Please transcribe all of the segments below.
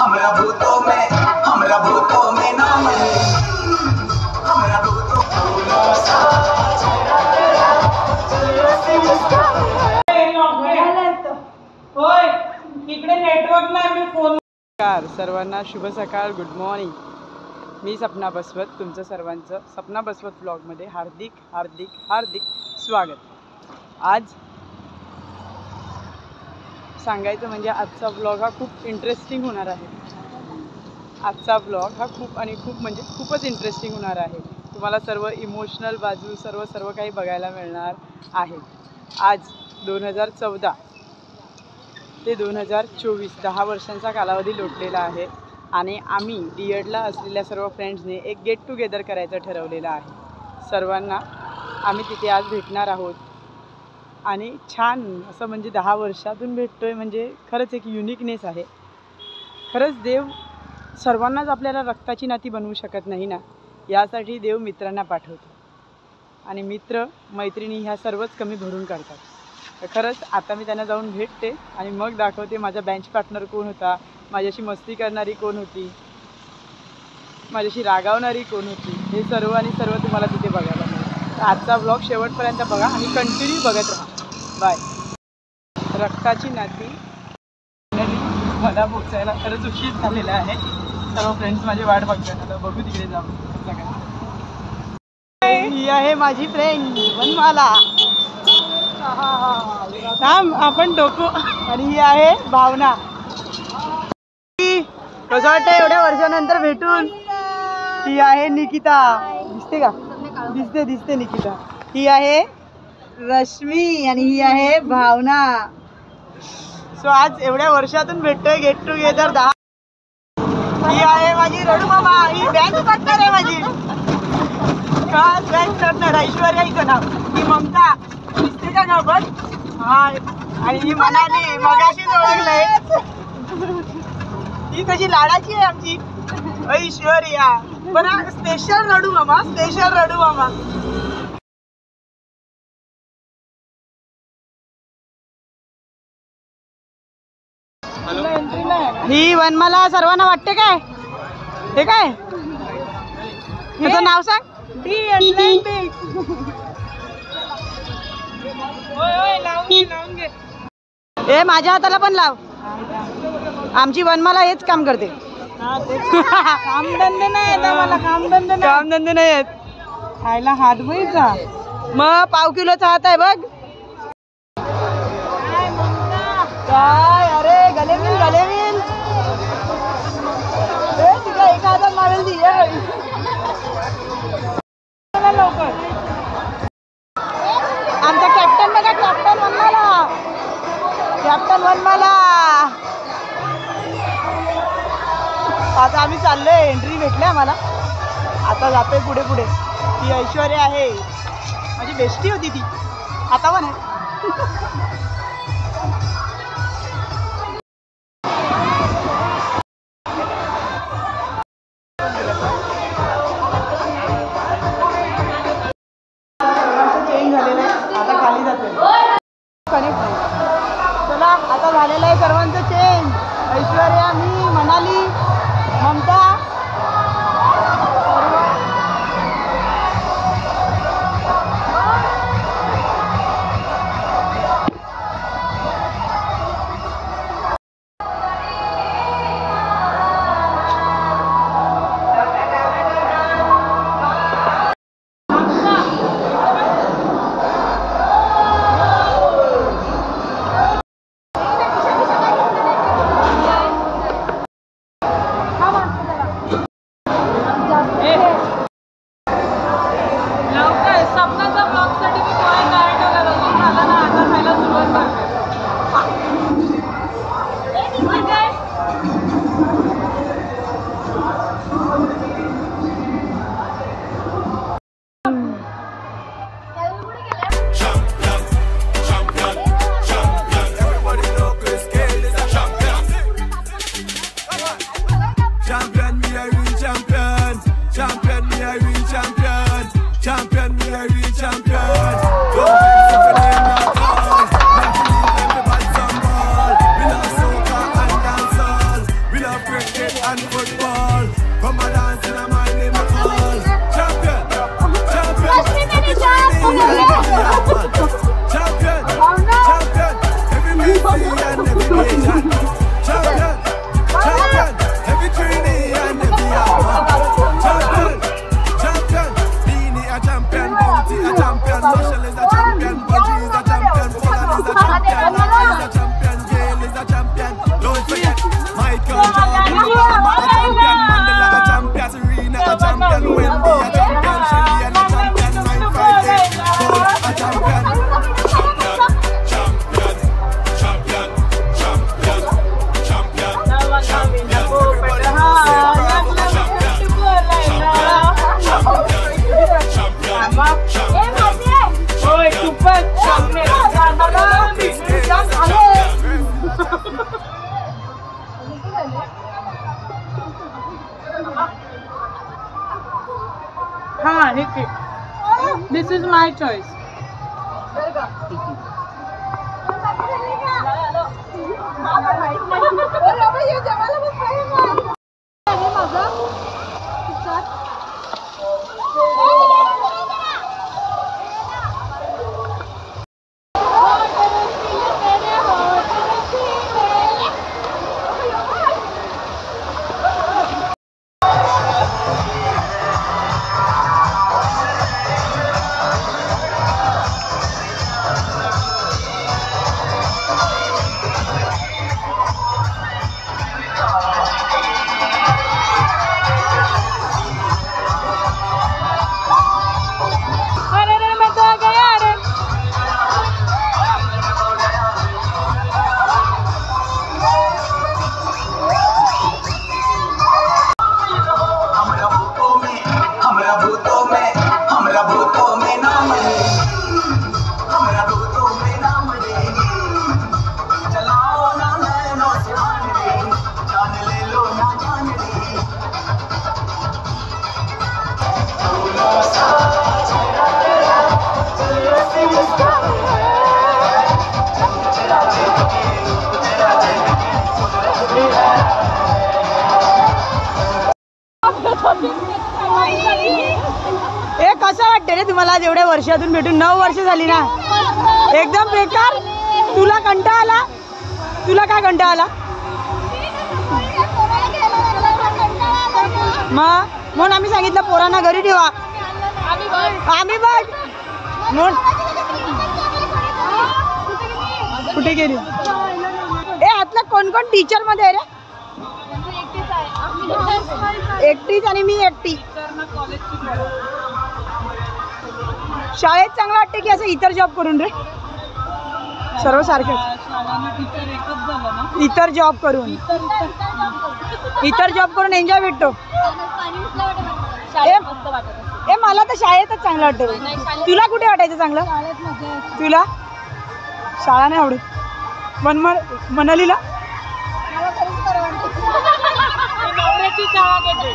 हमरा भूतों में नाम है, हमरा भूतों होय इकडे नेटवर्क नाही मी फोन. नमस्कार सर्वांना, शुभ सकाळ, गुड मॉर्निंग. मी सपना बसवत, तुमचं सर्वांचं सपना बसवत ब्लॉगमध्ये हार्दिक हार्दिक हार्दिक स्वागत. आज सांगायचं म्हणजे आजचा ब्लॉग हा खूप इंटरेस्टिंग होणार आहे. आजचा ब्लॉग हा खूपच इंटरेस्टिंग होणार आहे. तुम्हाला सर्व इमोशनल बाजू सर्व काही बघायला मिळणार आहे. आज 2014 ते 2024 10 वर्षांचा कालावधी लोटलेला आहे आणि आम्ही DEDला असलेल्या सर्व फ्रेंड्सने एक गेट टुगेदर करायचं ठरवलेलं आहे. सर्वांना आम्ही तिथे आज भेटणार आहोत आणि छान असं म्हणजे 10 वर्षातून भेटतोय म्हणजे खरंच एक युनिकनेस आहे. खरंच देव सर्वांनाच आपल्याला रक्ताची नाती बनवू शकत नाही ना, यासाठी देव मित्रांना पाठवतो आणि मित्र मैत्रिणी ह्या सर्वच कमी भरून काढतात. तर खरंच आता मी त्यांना जाऊन भेटते आणि मग दाखवते माझा बेंच पार्टनर कोण होता, माझ्याशी मस्ती करणारी कोण होती, माझ्याशी रागावणारी कोण होती, हे सर्व तुम्हाला तिथे बघायला मिळेल. तर आजचा ब्लॉग शेवटपर्यंत बघा आणि कंटिन्यू बघत राहा. बाय. रक्ताची नाती मला पोचायला खरंच उशीर झालेला आहे. सर्व फ्रेंड्स माझी वाट बघतात. आता बघू तिकडे जाऊ. ही आहे माझी फ्रेंड वनमाला. आपण डोको. आणि ही आहे भावना. कसं वाटतं एवढ्या वर्षानंतर भेटून. ही आहे निकिता. दिसते का? दिसते निकिता. ही आहे रश्मी आणि ही आहे भावना. सो आज एवढ्या वर्षातून भेटतोय गेट टुगेदर 10. ही आहे माझी रडू मामा. ही बँक पार्टनर आहे माझी. खास बँक पार्टनर ऐश्वर्या हिचं नाव. ही ममता. दिसते का नाव बघ. हा. आणि ही मनाली मगाशीच ओळखलंय. ही कशी लाडाची आहे आमची ऐश्वर्या. पण स्पेशल रडू मामा. स्पेशल रडू मामा. ही वनमाला सर्वांना वाटते काय? हे काय त्याचं नाव सांग. ए माझ्या हाताला पण लाव. आमची वनमाला हेच काम करते. कामधंदे नाही मला. कामधंदे नाही आहेत. खायला हात बघितला मग पाव किलोचा हात आहे बघ. काय अरे गलेविल तिला एका हातात मारेल ती. लवकर आमचा कॅप्टन बघा. कॅप्टन वनमाला. आता आम्ही चाललोय. एंट्री भेटली आम्हाला. आता जातोय पुढे. ती ऐश्वर्या आहे माझी बेस्टी होती ती. आता पण आहे. चेंज झालेलं आहे. आता खाली जातोय. चला आता झालेलं आहे सर्वांचं चेंज. ऐश्वर्या, मी, मनाली, ममता. हाँ ठीक है, दिस इज माय चॉइस. कसं वाटतं रे तुम्हाला आज एवढ्या वर्षातून भेटून? 9 वर्ष झाली ना. एकदम बेकार. तुला कंटाळा आला? तुला काय कंटाळा आला? मग म्हणून आम्ही सांगितलं पोरांना घरी ठेवा. आम्ही बघ म्हणून कुठे गेली? ए आतला कोण कोण टीचर मध्ये आहे रे? एकटीच आणि मी एकटी. शाळेत चांगलं वाटते की असं इतर जॉब करून रे? सर्व सारखेच. इतर जॉब करून एन्जॉय भेटतो. ए मला तर शाळेतच चांगलं वाटतं. तुला कुठे वाटायचं चांगलं? तुला शाळा नाही आवडत? मनालीला नवऱ्याची शाळा घेते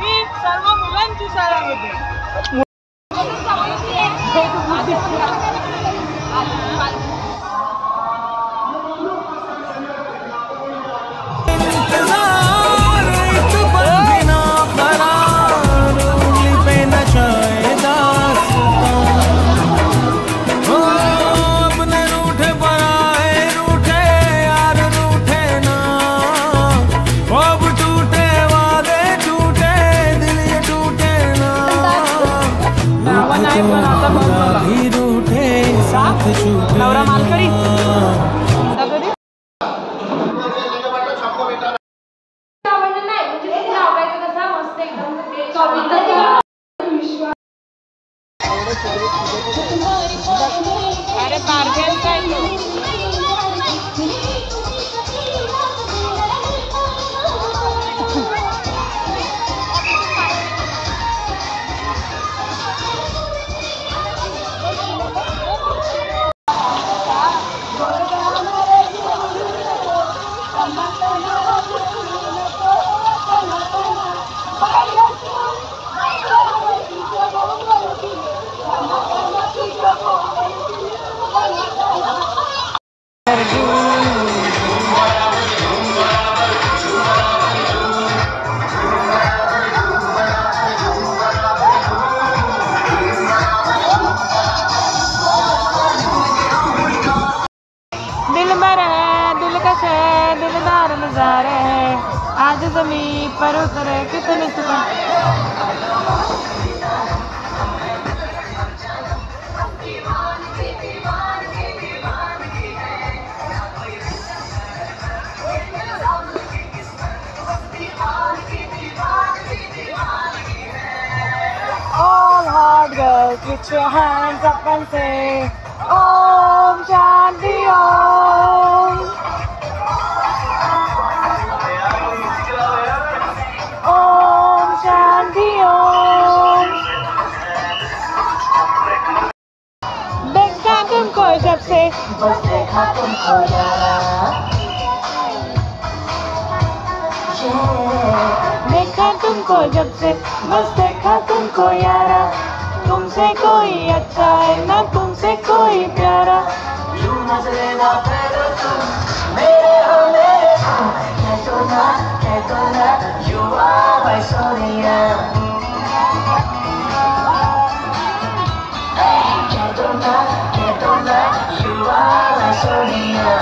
मी, सर्व मुलांची शाळा घेते. नवरा मालकरी अरे पार्सल काय आज जमी पर उतरे कितने All hard girls, put your hands up and say Om Shanti Om. Om Shanti Om. देखा तुमको जब से बस देखा तुमको यारा. देखा तुमको जब से बस देखा तुमको यारा, तुमसे कोई अच्छा है ना तुमसे कोई प्यारा। यूं नजरे ना फेरो तुम, मेरे हो मेरे हो, कह दो ना, you are my Sonia। कह दो ना, you are my Sonia।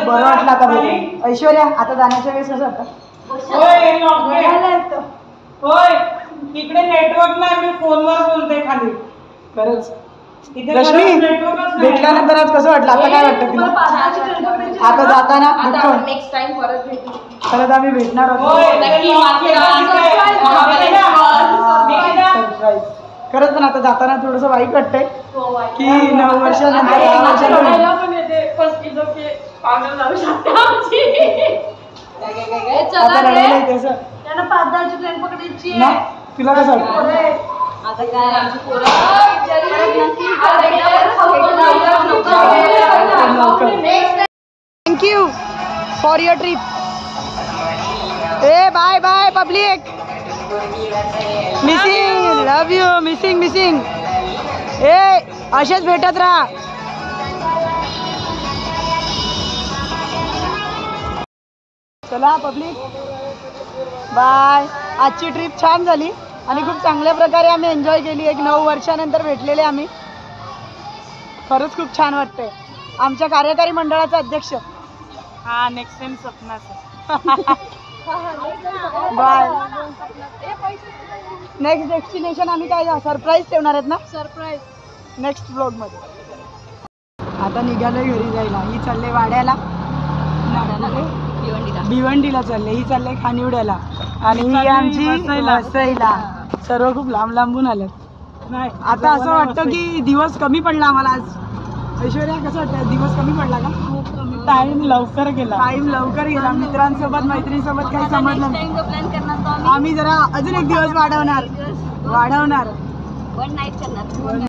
बरं वाटलं आता भेटून. ऐश्वर्या आता जाण्याच्या वेळेस कसं वाटतं? होय इकडे नेटवर्क नाही, मी फोनवर बोलते खाली. खरंच रश्मी भेटल्यानंतर आज कसं वाटलं? आता काय वाटतं तुला? आता जाताना नेक्स्ट टाइम परत भेटू. परत आम्ही भेटणार आहोत. सरप्राईज. खरंच पण आता जाताना थोडस वाईट वाटतंय की 9 वर्षानंतर 10 वर्षानंतर आता रडायला येते असं. त्यांना 5-10ची ट्रेन पकडायची ना तुला कसं वाटतं? आता काय आमची पोरं थँक्यू फॉर युअर ट्रिप. ए bye bye public. Missing love you. Missing ए असेच भेटत राहा. चला पब्लिक बाय. आजची ट्रिप छान झाली आणि खूप चांगल्या प्रकारे आम्ही एन्जॉय केली. एक 9 वर्षानंतर भेटलेले आम्ही. खरंच खूप छान वाटतंय. आमच्या कार्यकारी मंडळाचा अध्यक्ष हा नेक्स्ट टाइम सपनाचं. बाय. नेक्स्ट डेस्टिनेशन आम्ही काय सरप्राईज ठेवणार आहेत ना? सरप्राईज नेक्स्ट ब्लॉग मध्ये. आता निघालोय घरी जायला. ही चालले वाड्याला, भिवंडीला चालले, ही चालले खानिवड्याला आणि ही आमची वसईला. सर्व खूप लांब लांबून आलेत. नाही आता असं वाटतं की दिवस कमी पडला आम्हाला आज. ऐश्वर्या कसं वाटतं? दिवस कमी पडला का? टाइम लवकर गेला. टाइम लवकर गेला. मित्रांसोबत मैत्रिणीसोबत काही समजलं नाही. प्लॅन करणार तो आम्ही जरा अजून एक दिवस वाढवणार. वन नाईट करणार.